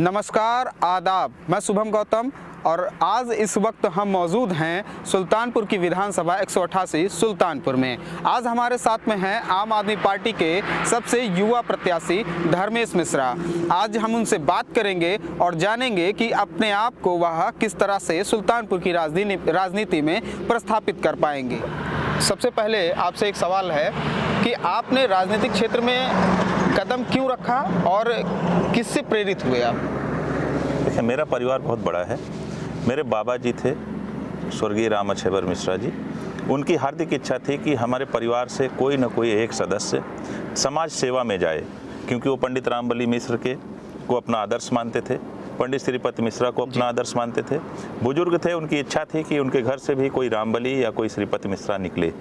नमस्कार, आदाब। मैं शुभम गौतम और आज इस वक्त हम मौजूद हैं सुल्तानपुर की विधानसभा 188 सुल्तानपुर में। आज हमारे साथ में हैं आम आदमी पार्टी के सबसे युवा प्रत्याशी धर्मेश मिश्रा। आज हम उनसे बात करेंगे और जानेंगे कि अपने आप को वह किस तरह से सुल्तानपुर की राजनीति में प्रस्थापित कर पाएंगे। सबसे पहले आपसे एक सवाल है कि आपने राजनीतिक क्षेत्र में कदम क्यों रखा और किससे प्रेरित हुए आप? देखिए, मेरा परिवार बहुत बड़ा है। मेरे बाबा जी थे स्वर्गीय राम अच्छेवर मिश्रा जी। उनकी हार्दिक इच्छा थी कि हमारे परिवार से कोई न कोई एक सदस्य समाज सेवा में जाए, क्योंकि वो पंडित रामबली मिश्र को अपना आदर्श मानते थे, पंडित श्रीपति मिश्रा को अपना आदर्श मानते थे। बुजुर्ग थे, उनकी इच्छा थी कि उनके घर से भी कोई रामबली या कोई श्रीपति मिश्रा निकले।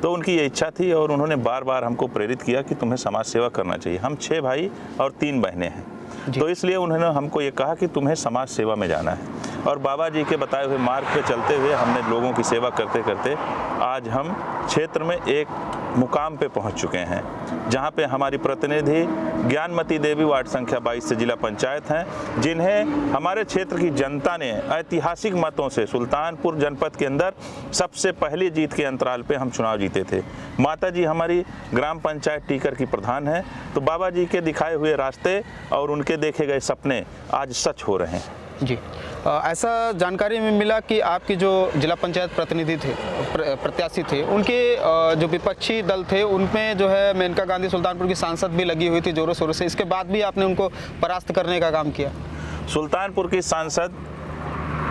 तो उनकी ये इच्छा थी और उन्होंने बार बार हमको प्रेरित किया कि तुम्हें समाज सेवा करना चाहिए। हम 6 भाई और 3 बहनें हैं, तो इसलिए उन्होंने हमको ये कहा कि तुम्हें समाज सेवा में जाना है। और बाबा जी के बताए हुए मार्ग पे चलते हुए हमने लोगों की सेवा करते करते आज हम क्षेत्र में एक मुकाम पे पहुंच चुके हैं, जहां पे हमारी प्रतिनिधि ज्ञानमती देवी वार्ड संख्या 22 से जिला पंचायत हैं, जिन्हें हमारे क्षेत्र की जनता ने ऐतिहासिक मतों से सुल्तानपुर जनपद के अंदर सबसे पहली जीत के अंतराल पे हम चुनाव जीते थे। माता जी हमारी ग्राम पंचायत टीकर की प्रधान है। तो बाबा जी के दिखाए हुए रास्ते और उनके देखे गए सपने आज सच हो रहे हैं। जी, ऐसा जानकारी में मिला कि आपकी जो जिला पंचायत प्रतिनिधि थे, प्रत्याशी थे, उनके जो विपक्षी दल थे उनमें जो है मेनका गांधी सुल्तानपुर की सांसद भी लगी हुई थी जोरों शोरों से। इसके बाद भी आपने उनको परास्त करने का काम किया। सुल्तानपुर की सांसद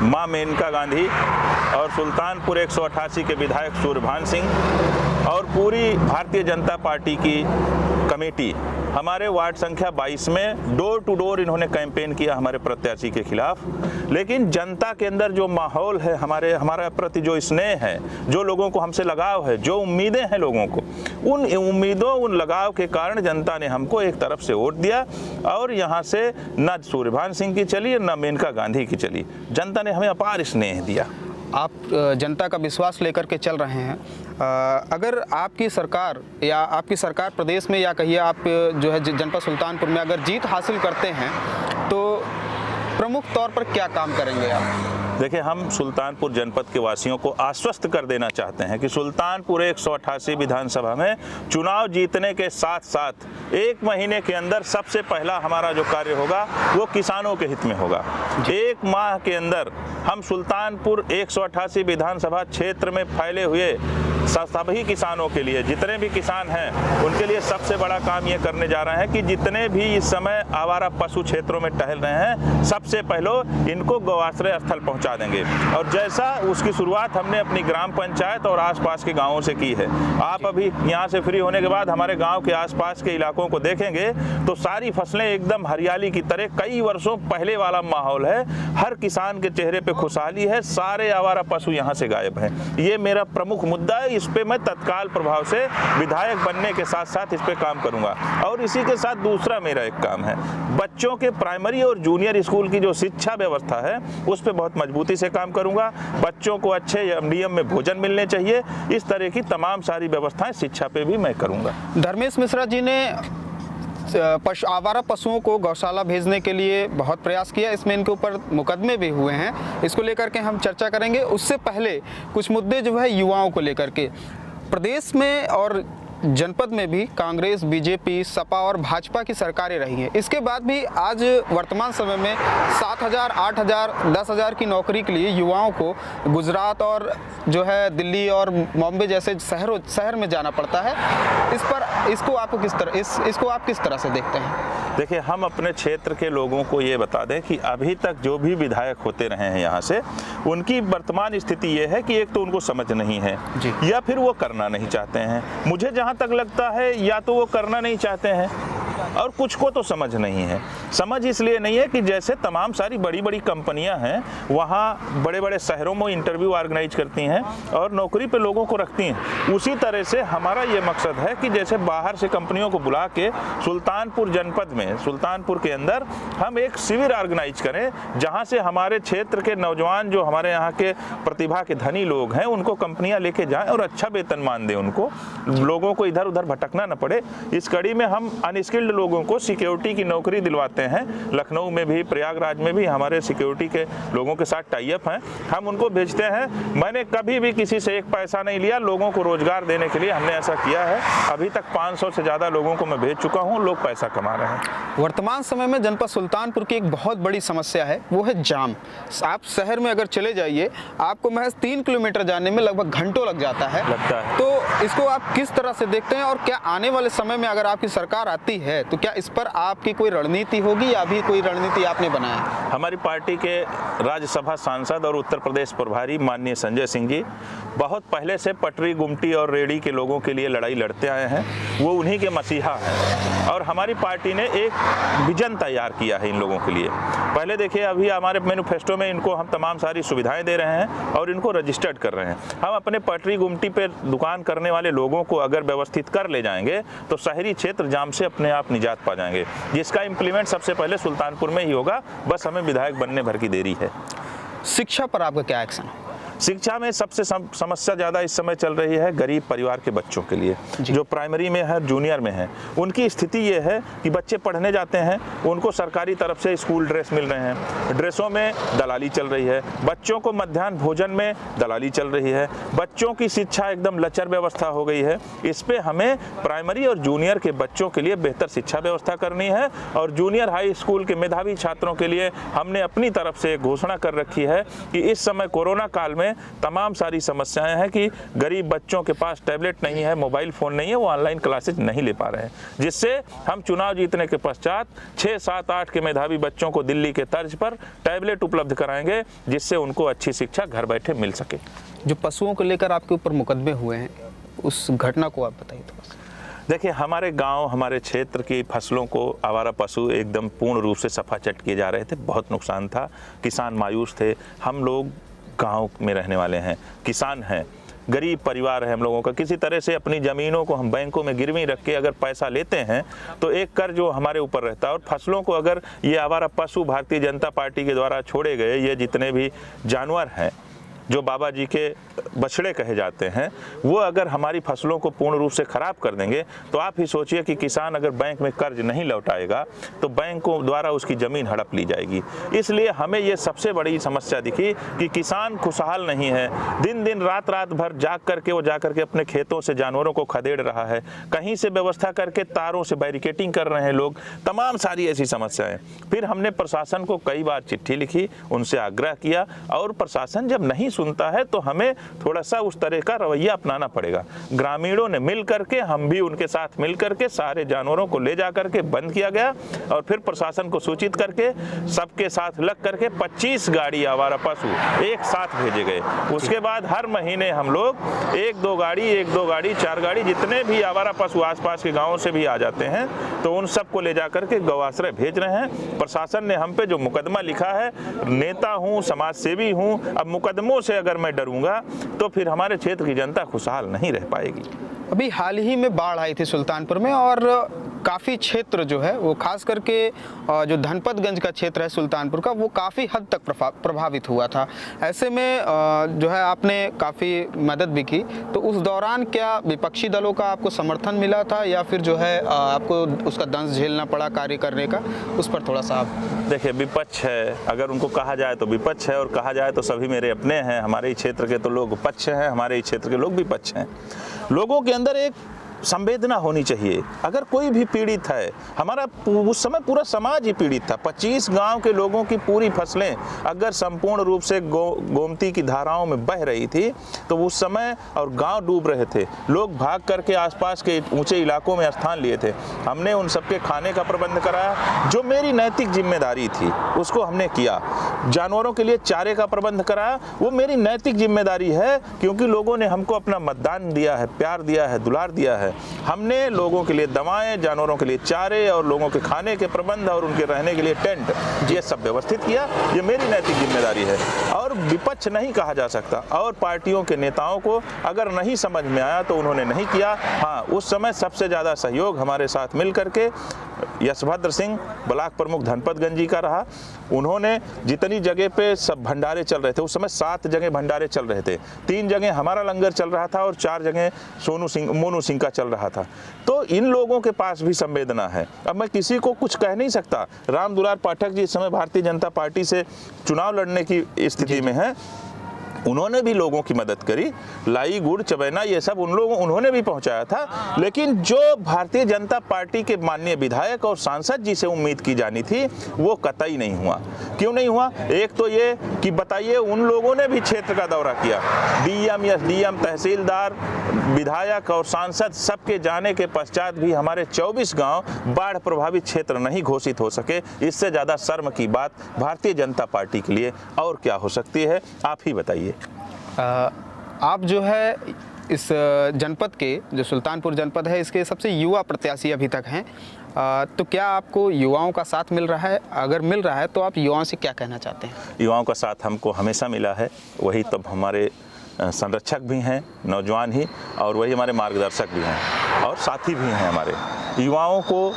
मां मेनका गांधी और सुल्तानपुर 188 के विधायक सूर्यभान सिंह और पूरी भारतीय जनता पार्टी की कमेटी हमारे वार्ड संख्या 22 में डोर टू डोर इन्होंने कैंपेन किया हमारे प्रत्याशी के खिलाफ। लेकिन जनता के अंदर जो माहौल है, हमारे प्रति जो स्नेह है, जो लोगों को हमसे लगाव है, जो उम्मीदें हैं लोगों को, उन उम्मीदों उन लगाव के कारण जनता ने हमको एक तरफ से वोट दिया और यहाँ से न सूर्यभान सिंह की चली न मेनका गांधी की चली। जनता ने हमें अपार स्नेह दिया। आप जनता का विश्वास लेकर के चल रहे हैं। अगर आपकी सरकार या आपकी सरकार प्रदेश में या कहिए आप जो है जनपद सुल्तानपुर में अगर जीत हासिल करते हैं तो प्रमुख तौर पर क्या काम करेंगे आप? देखिए, हम सुल्तानपुर जनपद के वासियों को आश्वस्त कर देना चाहते हैं कि सुल्तानपुर 188 विधानसभा में चुनाव जीतने के साथ साथ 1 महीने के अंदर सबसे पहला हमारा जो कार्य होगा वो किसानों के हित में होगा। 1 माह के अंदर हम सुल्तानपुर 188 विधानसभा क्षेत्र में फैले हुए सभी किसानों के लिए, जितने भी किसान हैं उनके लिए सबसे बड़ा काम ये करने जा रहे हैं कि जितने भी इस समय आवारा पशु क्षेत्रों में टहल रहे हैं, सबसे पहले इनको गौआश्रय स्थल पहुंचा देंगे। और जैसा उसकी शुरुआत हमने अपनी ग्राम पंचायत और आसपास के गांवों से की है। आप अभी यहाँ से फ्री होने के बाद हमारे गाँव के आसपास के इलाकों को देखेंगे तो सारी फसलें एकदम हरियाली की तरह, कई वर्षों पहले वाला माहौल है। हर किसान के चेहरे पे खुशहाली है। सारे आवारा पशु यहाँ से गायब हैं। ये मेरा प्रमुख मुद्दा है। इस पे मैं तत्काल प्रभाव से विधायक बनने के साथ साथ इस पे काम करूंगा। और इसी के साथ दूसरा मेरा एक काम है, बच्चों के प्राइमरी और जूनियर स्कूल की जो शिक्षा व्यवस्था है उस पे बहुत मजबूती से काम करूंगा। बच्चों को अच्छे नियम में भोजन मिलने चाहिए, इस तरह की तमाम सारी व्यवस्थाएं शिक्षा पे भी मैं करूंगा। धर्मेश मिश्रा जी ने आवारा पशुओं को गौशाला भेजने के लिए बहुत प्रयास किया। इसमें इनके ऊपर मुकदमे भी हुए हैं, इसको लेकर के हम चर्चा करेंगे। उससे पहले कुछ मुद्दे जो है युवाओं को लेकर के, प्रदेश में और जनपद में भी कांग्रेस, बीजेपी, सपा और भाजपा की सरकारें रही हैं। इसके बाद भी आज वर्तमान समय में 7,000, 8,000, 10,000 की नौकरी के लिए युवाओं को गुजरात और जो है दिल्ली और बॉम्बे जैसे शहर में जाना पड़ता है। इसको आप किस तरह से देखते हैं? देखिए, हम अपने क्षेत्र के लोगों को ये बता दें कि अभी तक जो भी विधायक होते रहे हैं यहाँ से, उनकी वर्तमान स्थिति ये है कि एक तो उनको समझ नहीं है या फिर वो करना नहीं चाहते हैं। मुझे जहाँ तक लगता है या तो वो करना नहीं चाहते हैं और कुछ को तो समझ नहीं है। समझ इसलिए नहीं है कि जैसे तमाम सारी बड़ी बड़ी कंपनियां हैं, वहाँ बड़े बड़े शहरों में इंटरव्यू ऑर्गेनाइज करती हैं और नौकरी पे लोगों को रखती हैं। उसी तरह से हमारा ये मकसद है कि जैसे बाहर से कंपनियों को बुला के सुल्तानपुर जनपद में, सुल्तानपुर के अंदर हम एक शिविर ऑर्गेनाइज करें, जहाँ से हमारे क्षेत्र के नौजवान जो हमारे यहाँ के प्रतिभा के धनी लोग हैं उनको कंपनियाँ लेके जाएँ और अच्छा वेतनमान दें उनको, लोगों को इधर उधर भटकना न पड़े। इस कड़ी में हम अनस्किल्ड लोगों को सिक्योरिटी की नौकरी दिलवाते करते हैं। लखनऊ में भी, प्रयागराज में भी हमारे सिक्योरिटी के लोगों के साथ टाई अप हैं, हम उनको भेजते हैं। मैंने कभी भी किसी से एक पैसा नहीं लिया, लोगों को रोजगार देने के लिए हमने ऐसा किया है। अभी तक 500 से ज़्यादा लोगों को मैं भेज चुका हूँ, लोग पैसा कमा रहे हैं। वर्तमान समय में जनपद सुल्तानपुर की एक बहुत बड़ी समस्या है, वो है जाम। आप शहर में अगर चले जाइए, आपको महज 3 किलोमीटर जाने में लगभग घंटों लग जाता है। तो इसको आप किस तरह से देखते हैं, और क्या आने वाले समय में अगर आपकी सरकार आती है तो क्या इस पर आपकी कोई रणनीति होगी, या अभी कोई रणनीति आपने बनाया है? हमारी पार्टी के राज्यसभा सांसद और उत्तर प्रदेश प्रभारी माननीय संजय सिंह जी बहुत पहले से पटरी, गुमटी और रेहड़ी के लोगों के लिए लड़ाई लड़ते आए हैं। वो उन्हीं के मसीहा हैं, और हमारी पार्टी ने एक विजन तैयार किया है इन लोगों के लिए। पहले देखिए, अभी हमारे मैनिफेस्टो में इनको हम तमाम सारी सुविधाएं दे रहे हैं और इनको रजिस्टर्ड कर रहे हैं। हम अपने पटरी, गुमटी पे दुकान करने वाले लोगों को अगर व्यवस्थित कर ले जाएंगे तो शहरी क्षेत्र जाम से अपने आप निजात पा जाएंगे, जिसका इम्प्लीमेंट सबसे पहले सुल्तानपुर में ही होगा। बस हमें विधायक बनने भर की देरी है। शिक्षा पर आपका क्या एक्शन है? शिक्षा में सबसे समस्या ज़्यादा इस समय चल रही है गरीब परिवार के बच्चों के लिए, जो प्राइमरी में है, जूनियर में है। उनकी स्थिति ये है कि बच्चे पढ़ने जाते हैं, उनको सरकारी तरफ से स्कूल ड्रेस मिल रहे हैं, ड्रेसों में दलाली चल रही है, बच्चों को मध्याह्न भोजन में दलाली चल रही है, बच्चों की शिक्षा एकदम लचर व्यवस्था हो गई है। इस पर हमें प्राइमरी और जूनियर के बच्चों के लिए बेहतर शिक्षा व्यवस्था करनी है, और जूनियर हाई स्कूल के मेधावी छात्रों के लिए हमने अपनी तरफ से घोषणा कर रखी है कि इस समय कोरोना काल में तमाम सारी समस्याएं हैं कि गरीब बच्चों के पास टैबलेट नहीं है, मोबाइल फ़ोन नहीं है, वो ऑनलाइन क्लासेज नहीं ले पा रहे हैं, जिससे हम चुनाव जीतने के पश्चात 6, 7, 8 के मेधावी बच्चों को दिल्ली के तर्ज पर टैबलेट उपलब्ध कराएंगे, जिससे उनको अच्छी शिक्षा घर बैठे मिल सके। जो पशुओं को लेकर आपके ऊपर मुकदमे हुए हैं, उस घटना को आप बताइए थोड़ा सा। देखिए, हमारे गांव, हमारे क्षेत्र की फसलों को आवारा पशु एकदम पूर्ण रूप से सफाचट किए जा रहे थे। बहुत नुकसान था, किसान मायूस थे। हम लोग गांव में रहने वाले हैं, किसान हैं, गरीब परिवार है हम लोगों का। किसी तरह से अपनी ज़मीनों को हम बैंकों में गिरवी रख के अगर पैसा लेते हैं तो एक कर्ज जो हमारे ऊपर रहता है, और फसलों को अगर ये आवारा पशु भारतीय जनता पार्टी के द्वारा छोड़े गए, ये जितने भी जानवर हैं जो बाबा जी के बछड़े कहे जाते हैं, वो अगर हमारी फसलों को पूर्ण रूप से ख़राब कर देंगे तो आप ही सोचिए कि किसान अगर बैंक में कर्ज नहीं लौटाएगा तो बैंकों द्वारा उसकी ज़मीन हड़प ली जाएगी। इसलिए हमें ये सबसे बड़ी समस्या दिखी कि किसान खुशहाल नहीं है। दिन दिन रात रात भर जाग करके वो जा करके अपने खेतों से जानवरों को खदेड़ रहा है, कहीं से व्यवस्था करके तारों से बैरिकेटिंग कर रहे हैं लोग, तमाम सारी ऐसी समस्याएं। फिर हमने प्रशासन को कई बार चिट्ठी लिखी, उनसे आग्रह किया, और प्रशासन जब नहीं सुनता है तो हमें थोड़ा सा उस तरह का रवैया अपनाना पड़ेगा। ग्रामीणों ने मिल करके, हम भी उनके साथ मिल करके सारे जानवरों को ले जा करके बंद किया गया, और फिर प्रशासन को सूचित करके सबके साथ लग करके 25 गाड़ी आवारा पशु एक साथ भेजे गए। उसके बाद हर महीने हम लोग 1-2 गाड़ी 4 गाड़ी जितने भी आवारा पशु आसपास के गाँवों से भी आ जाते हैं तो उन सबको ले जा करके गौआश्रय भेज रहे हैं। प्रशासन ने हम पे जो मुकदमा लिखा है, नेता हूँ, समाज सेवी हूँ, अब मुकदमों से अगर मैं डरूंगा तो फिर हमारे क्षेत्र की जनता खुशहाल नहीं रह पाएगी। अभी हाल ही में बाढ़ आई थी सुल्तानपुर में, और काफ़ी क्षेत्र जो है वो खास करके जो धनपतगंज का क्षेत्र है सुल्तानपुर का, वो काफ़ी हद तक प्रभावित हुआ था। ऐसे में जो है आपने काफ़ी मदद भी की, तो उस दौरान क्या विपक्षी दलों का आपको समर्थन मिला था, या फिर जो है आपको उसका दंश झेलना पड़ा कार्य करने का? उस पर थोड़ा सा आप देखिए। विपक्ष है, अगर उनको कहा जाए तो विपक्ष है, और कहा जाए तो सभी मेरे अपने हैं। हमारे ही क्षेत्र के तो लोग पक्ष हैं, हमारे ही क्षेत्र के लोग भी पक्ष हैं। लोगों के अंदर एक संवेदना होनी चाहिए। अगर कोई भी पीड़ित है, हमारा उस समय पूरा समाज ही पीड़ित था। 25 गांव के लोगों की पूरी फसलें अगर संपूर्ण रूप से गोमती की धाराओं में बह रही थी तो उस समय, और गांव डूब रहे थे, लोग भाग करके आसपास के ऊंचे इलाकों में स्थान लिए थे। हमने उन सबके खाने का प्रबंध कराया, जो मेरी नैतिक जिम्मेदारी थी उसको हमने किया। जानवरों के लिए चारे का प्रबंध कराया, वो मेरी नैतिक जिम्मेदारी है, क्योंकि लोगों ने हमको अपना मतदान दिया है, प्यार दिया है, दुलार दिया है। हमने लोगों के लिए दवाएं, जानवरों के लिए चारे, और लोगों के खाने के प्रबंध और उनके रहने के लिए टेंट, ये सब व्यवस्थित किया। ये मेरी नैतिक जिम्मेदारी है, और विपक्ष नहीं कहा जा सकता। और पार्टियों के नेताओं को अगर नहीं समझ में आया तो उन्होंने नहीं किया। हाँ, उस समय सबसे ज़्यादा सहयोग हमारे साथ मिल करके यशभद्र सिंह ब्लॉक प्रमुख धनपतगंज जी का रहा। उन्होंने जितनी जगह पे सब भंडारे चल रहे थे, उस समय 7 जगह भंडारे चल रहे थे, 3 जगह हमारा लंगर चल रहा था और 4 जगह मोनू सिंह का चल रहा था। तो इन लोगों के पास भी संवेदना है। अब मैं किसी को कुछ कह नहीं सकता। राम दुलार पाठक जी इस समय भारतीय जनता पार्टी से चुनाव लड़ने की स्थिति में है, उन्होंने भी लोगों की मदद करी, लाई गुड़ चबैना ये सब उन्होंने भी पहुंचाया था। लेकिन जो भारतीय जनता पार्टी के माननीय विधायक और सांसद जी से उम्मीद की जानी थी वो कतई नहीं हुआ। क्यों नहीं हुआ? एक तो ये कि बताइए, उन लोगों ने भी क्षेत्र का दौरा किया, डीएम, एसडीएम, तहसीलदार, विधायक और सांसद सबके जाने के पश्चात भी हमारे 24 गांव बाढ़ प्रभावित क्षेत्र नहीं घोषित हो सके। इससे ज़्यादा शर्म की बात भारतीय जनता पार्टी के लिए और क्या हो सकती है? आप ही बताइए। आप जो है इस जनपद के, जो सुल्तानपुर जनपद है, इसके सबसे युवा प्रत्याशी अभी तक हैं, तो क्या आपको युवाओं का साथ मिल रहा है? अगर मिल रहा है तो आप युवाओं से क्या कहना चाहते हैं? युवाओं का साथ हमको हमेशा मिला है, वही तब हमारे संरक्षक भी हैं, नौजवान ही, और वही हमारे मार्गदर्शक भी हैं और साथी भी हैं हमारे। युवाओं को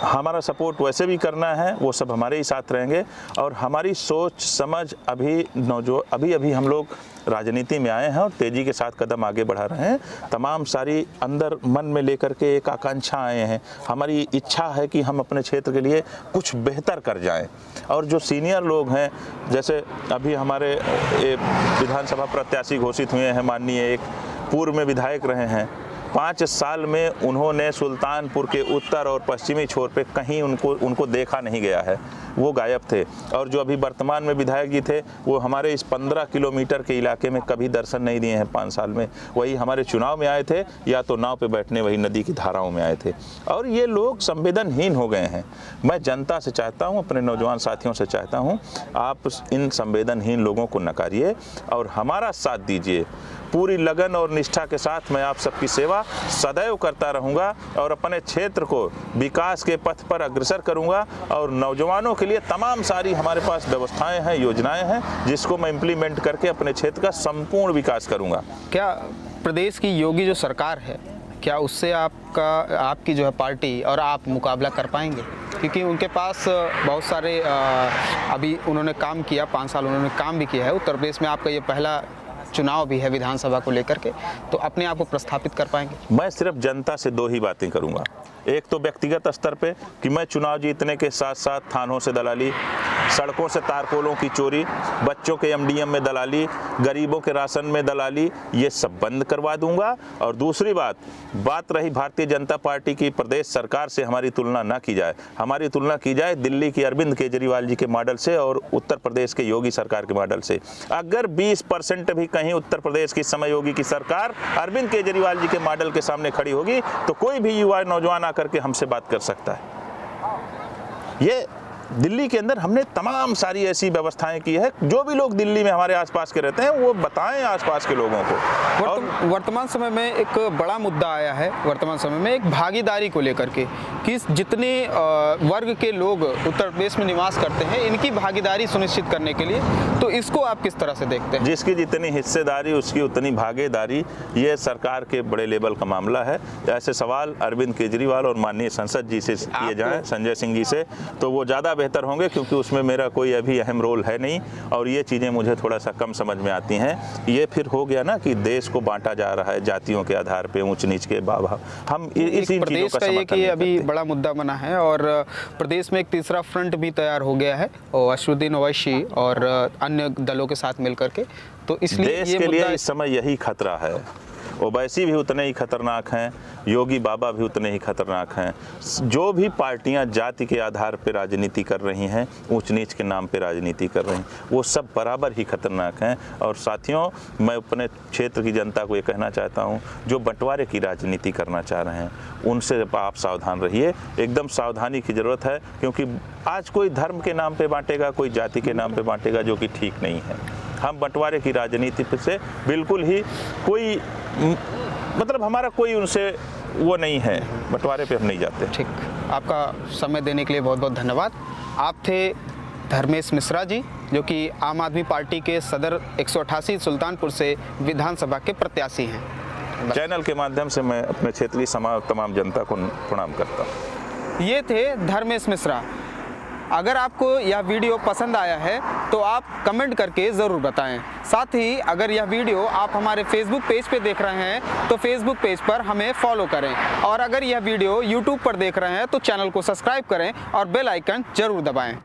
हमारा सपोर्ट वैसे भी करना है, वो सब हमारे ही साथ रहेंगे। और हमारी सोच समझ अभी हम लोग राजनीति में आए हैं और तेज़ी के साथ कदम आगे बढ़ा रहे हैं। तमाम सारी अंदर मन में लेकर के एक आकांक्षा आए हैं। हमारी इच्छा है कि हम अपने क्षेत्र के लिए कुछ बेहतर कर जाएं। और जो सीनियर लोग हैं, जैसे अभी हमारे विधानसभा प्रत्याशी घोषित हुए हैं, माननीय एक पूर्व में विधायक रहे हैं, 5 साल में उन्होंने सुल्तानपुर के उत्तर और पश्चिमी छोर पे कहीं उनको देखा नहीं गया है, वो गायब थे। और जो अभी वर्तमान में विधायक जी थे, वो हमारे इस 15 किलोमीटर के इलाके में कभी दर्शन नहीं दिए हैं 5 साल में। वही हमारे चुनाव में आए थे या तो नाव पे बैठने वही नदी की धाराओं में आए थे। और ये लोग संवेदनहीन हो गए हैं। मैं जनता से चाहता हूँ, अपने नौजवान साथियों से चाहता हूँ, आप इन संवेदनहीन लोगों को नकारिए और हमारा साथ दीजिए। पूरी लगन और निष्ठा के साथ मैं आप सबकी सेवा सदैव करता रहूँगा और अपने क्षेत्र को विकास के पथ पर अग्रसर करूँगा। और नौजवानों के लिए तमाम सारी हमारे पास व्यवस्थाएं हैं, योजनाएं हैं, जिसको मैं इम्प्लीमेंट करके अपने क्षेत्र का संपूर्ण विकास करूँगा। क्या प्रदेश की योगी जो सरकार है, क्या उससे आपकी जो है पार्टी और आप मुकाबला कर पाएंगे? क्योंकि उनके पास बहुत सारे अभी उन्होंने काम किया, 5 साल उन्होंने काम भी किया है। उत्तर प्रदेश में आपका ये पहला चुनाव भी है विधानसभा को लेकर के, तो अपने आप को प्रस्थापित कर पाएंगे? मैं सिर्फ जनता से 2 ही बातें करूंगा। एक तो व्यक्तिगत स्तर पे कि मैं चुनाव जीतने के साथ साथ थानों से दलाली, सड़कों से तारकोलों की चोरी, बच्चों के एमडीएम में दलाली, गरीबों के राशन में दलाली, ये सब बंद करवा दूंगा। और दूसरी बात रही भारतीय जनता पार्टी की प्रदेश सरकार से हमारी तुलना ना की जाए, हमारी तुलना की जाए दिल्ली की अरविंद केजरीवाल जी के मॉडल से और उत्तर प्रदेश के योगी सरकार के मॉडल से। अगर 20% भी कहीं उत्तर प्रदेश की समय योगी की सरकार अरविंद केजरीवाल जी के मॉडल के सामने खड़ी होगी तो कोई भी युवा नौजवान आकर के हमसे बात कर सकता है। ये दिल्ली के अंदर हमने तमाम सारी ऐसी व्यवस्थाएं की है। जो भी लोग दिल्ली में हमारे आसपास के रहते हैं वो बताएं आसपास के लोगों को। वर्तमान समय में एक बड़ा मुद्दा आया है, वर्तमान समय में एक भागीदारी को लेकर के, कि जितने वर्ग के लोग उत्तर प्रदेश में निवास करते हैं इनकी भागीदारी सुनिश्चित करने के लिए, तो इसको आप किस तरह से देखते हैं? जिसकी जितनी हिस्सेदारी उसकी उतनी भागीदारी, ये सरकार के बड़े लेवल का मामला है। ऐसे सवाल अरविंद केजरीवाल और माननीय संसद जी से किए जाएं, संजय सिंह जी से, तो वो ज़्यादा बेहतर होंगे, क्योंकि उसमें मेरा कोई अभी अहम रोल है नहीं और ये चीज़ें मुझे थोड़ा सा कम समझ में आती हैं। ये फिर हो गया ना कि देश को बांटा जा रहा है जातियों के आधार पे, ऊंच नीच के भाव। हम इसी प्रदेश का ये अभी बड़ा मुद्दा बना है और प्रदेश में एक तीसरा फ्रंट भी तैयार हो गया है और असदुद्दीन ओवैसी और अन्य दलों के साथ मिलकर के, तो इसलिए देश के लिए इस समय यही खतरा है। ओवैसी भी उतने ही खतरनाक हैं, योगी बाबा भी उतने ही खतरनाक हैं। जो भी पार्टियां जाति के आधार पर राजनीति कर रही हैं, ऊंच नीच के नाम पे राजनीति कर रही हैं, वो सब बराबर ही खतरनाक हैं। और साथियों, मैं अपने क्षेत्र की जनता को ये कहना चाहता हूं, जो बंटवारे की राजनीति करना चाह रहे हैं उनसे आप सावधान रहिए। एकदम सावधानी की ज़रूरत है, क्योंकि आज कोई धर्म के नाम पर बांटेगा, कोई जाति के नाम पर बांटेगा, जो कि ठीक नहीं है। हम बंटवारे की राजनीति से बिल्कुल ही कोई मतलब हमारा कोई उनसे वो नहीं है, बंटवारे पे हम नहीं जाते। ठीक, आपका समय देने के लिए बहुत बहुत धन्यवाद। आप थे धर्मेश मिश्रा जी, जो कि आम आदमी पार्टी के सदर 188 सुल्तानपुर से विधानसभा के प्रत्याशी हैं। चैनल के माध्यम से मैं अपने क्षेत्रीय तमाम जनता को प्रणाम करता हूँ। ये थे धर्मेश मिश्रा। अगर आपको यह वीडियो पसंद आया है तो आप कमेंट करके ज़रूर बताएं। साथ ही अगर यह वीडियो आप हमारे फेसबुक पेज पे देख रहे हैं तो फेसबुक पेज पर हमें फॉलो करें, और अगर यह वीडियो यूट्यूब पर देख रहे हैं तो चैनल को सब्सक्राइब करें और बेल आइकन ज़रूर दबाएं।